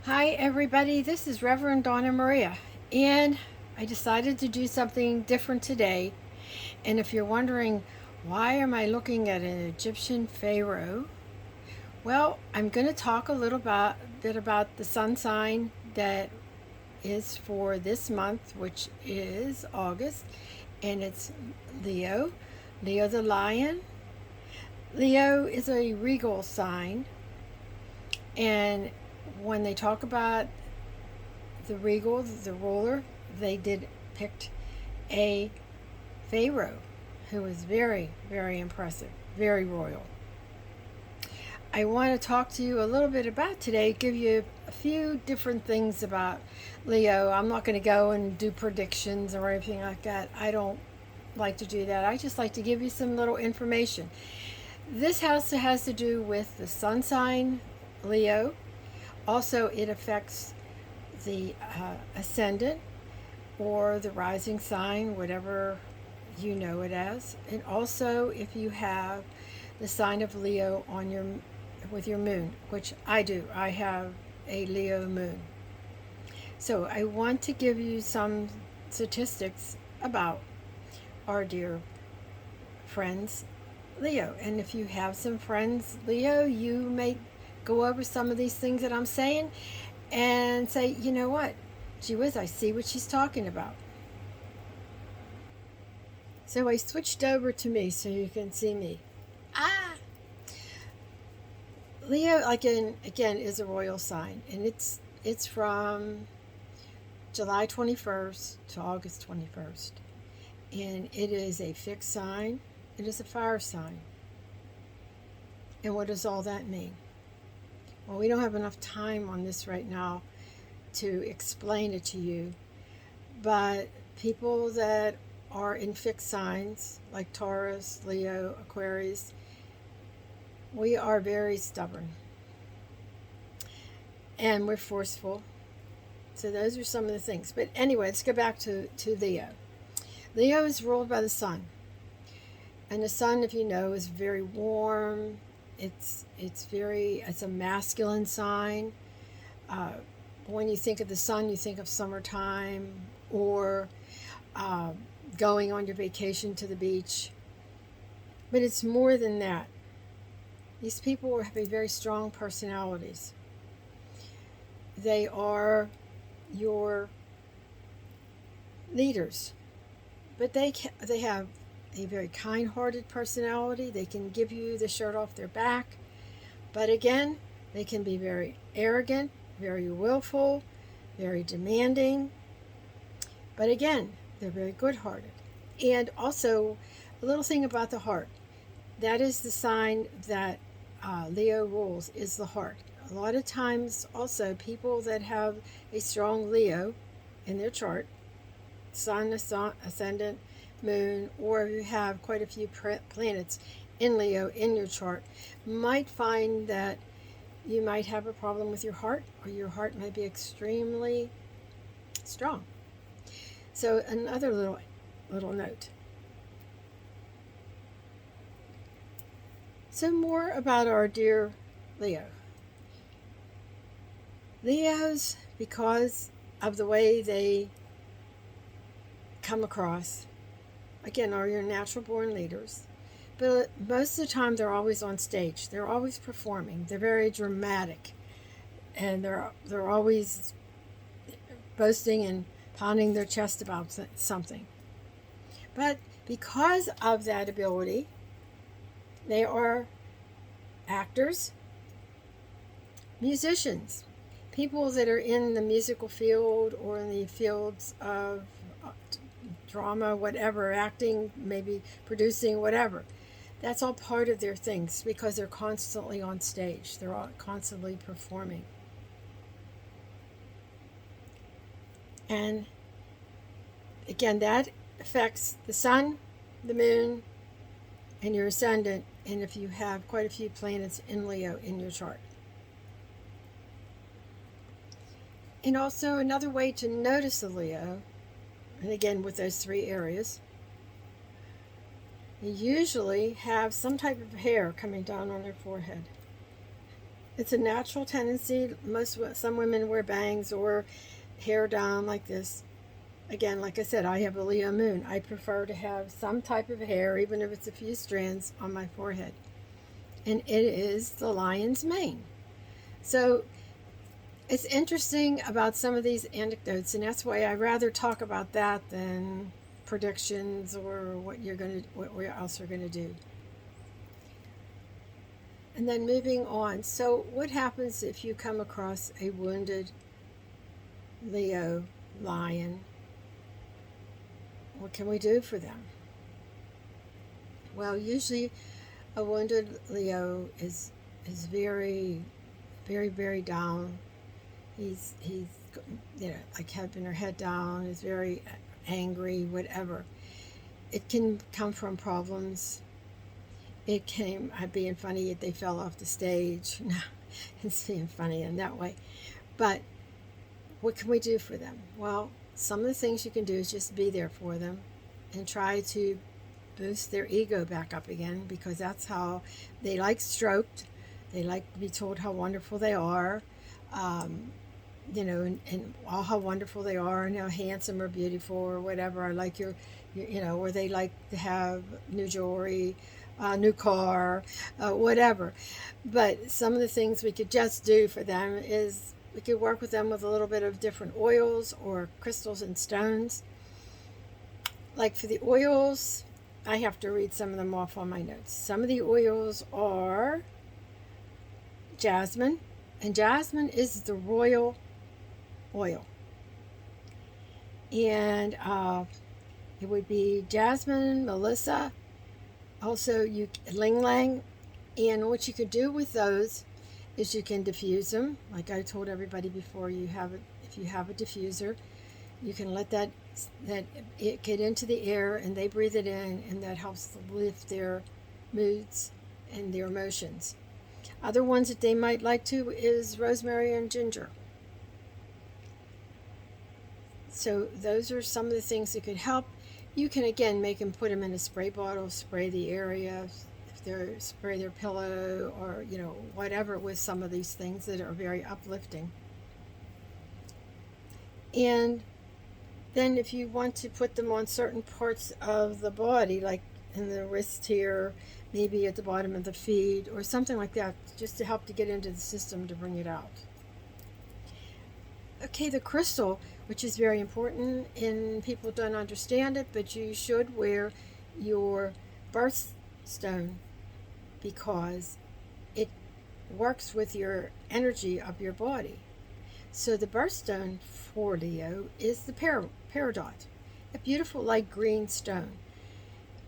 Hi, everybody. This is Reverend Donna Maria, and I decided to do something different today. And if you're wondering, why am I looking at an Egyptian pharaoh? Well, I'm going to talk a bit about the sun sign that is for this month, which is August, and it's Leo. Leo the lion. Leo is a regal sign, and when they talk about the regal, the ruler, they did picked a pharaoh who was very, very impressive, very royal. I want to talk to you a little bit about today, give you a few different things about Leo. I'm not going to go and do predictions or anything like that. I don't like to do that. I just like to give you some little information. This house has to do with the sun sign, Leo. Also, it affects the ascendant or the rising sign, whatever you know it as. And also, if you have the sign of Leo on your with your moon, which I do, I have a Leo moon. So I want to give you some statistics about our dear friends Leo. And if you have some friends Leo, you may go over some of these things that I'm saying and say, you know what? Gee whiz, I see what she's talking about. So I switched over to me so you can see me. Ah, Leo again is a royal sign, and it's from July 21st to August 21st, and it is a fixed sign. It is a fire sign. And what does all that mean? Well, we don't have enough time on this right now to explain it to you, but people that are in fixed signs like Taurus, Leo, Aquarius, we are very stubborn and we're forceful. So those are some of the things. But anyway, let's go back to Leo. Leo is ruled by the sun. And the sun, if you know, is very warm. It's a masculine sign. When you think of the sun, you think of summertime or uh, going on your vacation to the beach. But it's more than that. These people have very strong personalities. They are your leaders, but they have a very kind-hearted personality. They can give you the shirt off their back, but again, they can be very arrogant, very willful, very demanding. But again, they're very good-hearted. And also, a little thing about the heart. That is the sign that Leo rules, is the heart. A lot of times, also, people that have a strong Leo in their chart, sun, ascendant, moon, or you have quite a few planets in Leo in your chart, might find that you might have a problem with your heart, or your heart might be extremely strong. So another little note. So more about our dear Leo. Leos, because of the way they come across, again, are your natural born leaders. But most of the time, they're always on stage. They're always performing. They're very dramatic, and they're always boasting and pounding their chest about something. But because of that ability, they are actors, musicians, people that are in the musical field or in the fields of drama, whatever, acting, maybe producing, whatever. That's all part of their things because they're constantly on stage. They're all constantly performing. And again, that affects the sun, the moon, and your ascendant, and if you have quite a few planets in Leo in your chart. And also another way to notice the Leo, and again with those three areas, you usually have some type of hair coming down on their forehead. It's a natural tendency. Some women wear bangs or hair down like this. Again, like I said, I have a Leo moon. I prefer to have some type of hair, even if it's a few strands, on my forehead. And it is the lion's mane. So it's interesting about some of these anecdotes, and that's why I rather talk about that than predictions or what else you're gonna do. And then moving on. So what happens if you come across a wounded Leo lion? What can we do for them? Well, usually a wounded Leo is very, very, very down. He's like having her head down. Is very angry, whatever. It can come from problems. It came being funny that they fell off the stage. No, it's being funny in that way. But what can we do for them? Well, some of the things you can do is just be there for them and try to boost their ego back up again, because that's how they like stroked. They like to be told how wonderful they are, and all how wonderful they are and how handsome or beautiful or whatever. I like or they like to have new jewelry, new car, whatever. But some of the things we could just do for them is we could work with them with a little bit of different oils or crystals and stones. Like for the oils, I have to read some of them off on my notes. Some of the oils are jasmine, and jasmine is the royal oil. And it would be jasmine, melissa, also ling lang. And what you could do with those is you can diffuse them. Like I told everybody before, if you have a diffuser, you can let it get into the air and they breathe it in, and that helps to lift their moods and their emotions. Other ones that they might like to is rosemary and ginger. So those are some of the things that could help. You can again put them in a spray bottle, spray the area, spray their pillow, or whatever, with some of these things that are very uplifting. And then if you want to put them on certain parts of the body, like in the wrist here, maybe at the bottom of the feet or something like that, just to help to get into the system to bring it out. Okay, the crystal, which is very important, and people don't understand it, but you should wear your birthstone because it works with your energy of your body. So the birthstone for Leo is the peridot, a beautiful light green stone.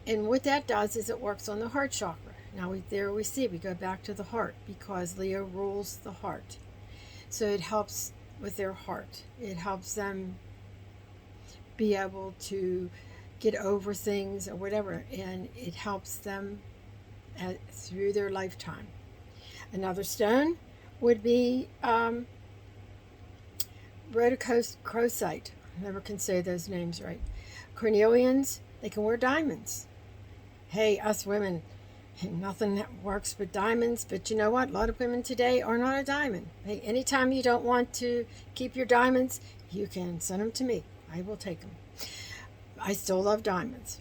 And what that does is it works on the heart chakra. Now we go back to the heart, because Leo rules the heart. So it helps with their heart. It helps them be able to get over things or whatever, and it helps them through their lifetime. Another stone would be rhodochrosite. I never can say those names right. Cornelians, they can wear diamonds. Hey, us women, nothing works but diamonds, but you know what? A lot of women today are not a diamond. Hey, anytime you don't want to keep your diamonds, you can send them to me. I will take them. I still love diamonds.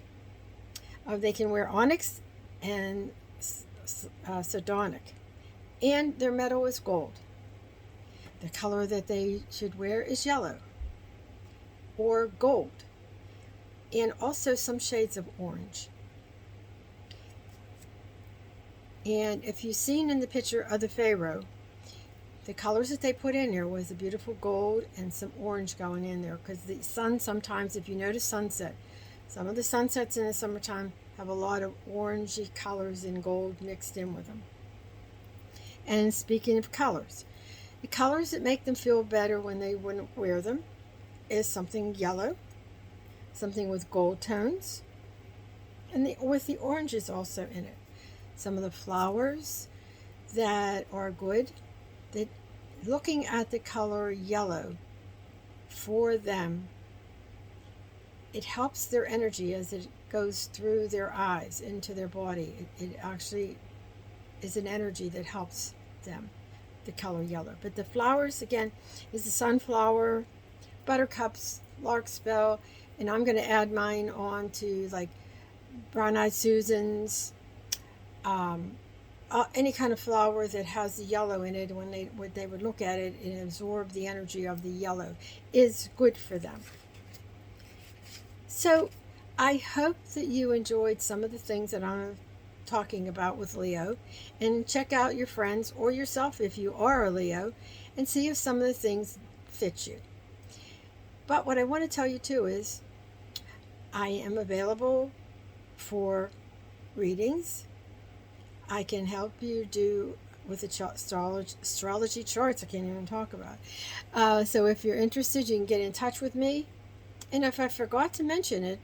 They can wear onyx and sardonyx, and their metal is gold. The color that they should wear is yellow or gold, and also some shades of orange. And if you've seen in the picture of the Pharaoh, the colors that they put in there was a beautiful gold and some orange going in there, because the sun, sometimes if you notice sunset, some of the sunsets in the summertime have a lot of orangey colors and gold mixed in with them. And speaking of colors, the colors that make them feel better when they wouldn't wear them is something yellow, something with gold tones, and with the oranges also in it. Some of the flowers that are good, that looking at the color yellow for them, it helps their energy as it goes through their eyes into their body. It actually is an energy that helps them the color yellow. But the flowers, again, is the sunflower, buttercups, larkspur, and I'm going to add mine on to like brown-eyed Susans, um, any kind of flower that has the yellow in it. When they would look at it and absorb the energy of the yellow, is good for them. So I hope that you enjoyed some of the things that I'm talking about with Leo, and check out your friends or yourself if you are a Leo and see if some of the things fit you. But what I want to tell you too is I am available for readings. I can help you do with the astrology charts. I can't even talk about. So if you're interested, you can get in touch with me. And if I forgot to mention it,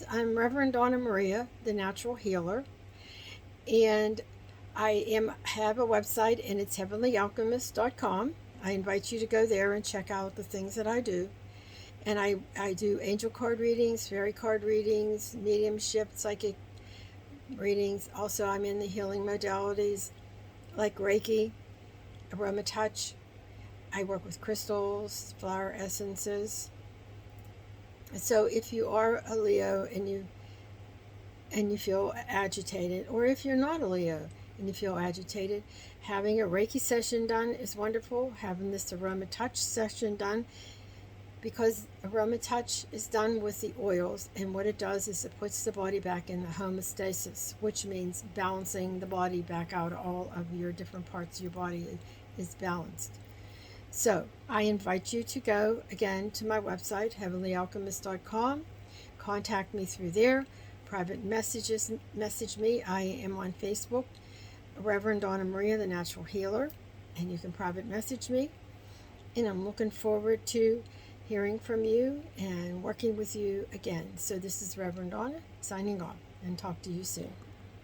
I'm Reverend Donna Maria, the natural healer. And I have a website, and it's heavenlyalchemist.com. I invite you to go there and check out the things that I do. And I do angel card readings, fairy card readings, mediumship, psychic readings. Also, I'm in the healing modalities like Reiki, aroma touch. I work with crystals, flower essences. So if you are a Leo and you feel agitated, or if you're not a Leo and you feel agitated, having a Reiki session done is wonderful. Having this aroma touch session done, because aroma touch is done with the oils, and what it does is it puts the body back in the homeostasis, which means balancing the body back out. All of your different parts of your body is balanced. So I invite you to go again to my website, heavenlyalchemist.com. Contact me through there. Private message me. I am on Facebook, Reverend Donna Maria, the natural healer, and you can private message me. And I'm looking forward to hearing from you and working with you again. So this is Reverend Donna signing off, and talk to you soon.